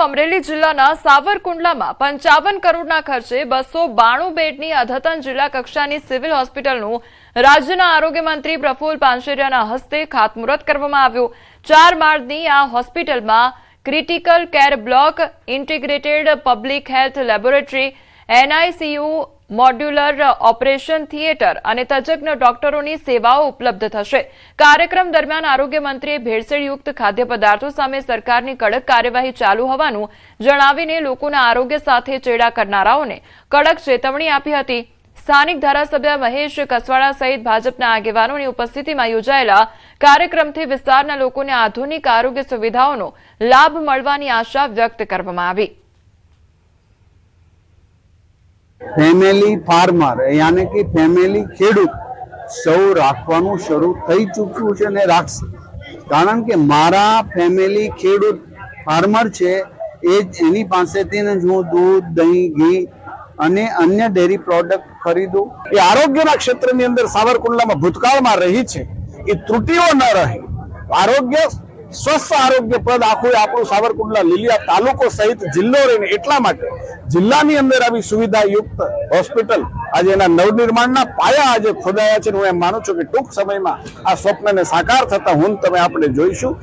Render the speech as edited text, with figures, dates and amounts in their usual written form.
અમરેલી જિલ્લાના સાવરકુંડલામાં 55 કરોડના ખર્ચે 292 બેડની અદ્યતન જિલ્લા કક્ષાની સિવિલ હોસ્પિટલનું રાજ્યના આરોગ્ય મંત્રી પ્રફુલ પાનસેરિયાના હસ્તે ખાતમુહૂર્ત કરવામાં આવ્યું। 4 માળની આ હોસ્પિટલમાં critical care block, integrated public health laboratory, NICU, modular operation theatre અને તજજ્ઞ ડોક્ટરોની સેવાઓ ઉપલબ્ધ થશે। કાર્યક્રમ દરમિયાન આરોગ્ય મંત્રીએ ભેળસેળયુક્ત ખાદ્ય પદાર્થો સામે સરકારની કડક કાર્યવાહી ચાલુ હોવાનું જણાવીને લોકોના આરોગ્ય સાથે ચેડા કરનારાઓને કડક ચેતવણી આપી હતી। સ્થાનિક ધારાસભ્ય મહેશ કસવાડા સહિત ભાજપના આગેવાનોની ઉપસ્થિતિમાં યોજાયેલા કાર્યક્રમથી વિસ્તારના લોકોને આધુનિક આરોગ્ય સુવિધાઓનો લાભ મળવાની આશા વ્યક્ત કરવામાં આવી। फैमिली फार्मर यानी कि फैमिली खेडूत सौ राखवानुं शरू थई चूक्युं छे ने राखशे। कारण के मारा फैमिली खेडूत फार्मर छे एनी पासेथी ने जो दूध, दही, घी અને અન્ય ડેરી પ્રોડક્ટ ખરીદો। એ આરોગ્યના ક્ષેત્રની અંદર સાવરકુંડલામાં ભૂતકાળમાં રહી છે એ ત્રુટીઓ ન રહે, આરોગ્ય સ્વસ્થ આરોગ્યપ્રદ આખું આપણું સાવરકુંડલા લીલિયા તાલુકો સહિત જિલ્લો રહીને એટલા માટે જિલ્લાની અંદર આવી સુવિધાયુક્ત હોસ્પિટલ આજે એના નવનિર્માણના પાયા આજે ખોદાયા છે। હું એમ માનું છું કે ટૂંક સમયમાં આ સ્વપ્નને સાકાર થતા હું તમે આપણે જોઈશું।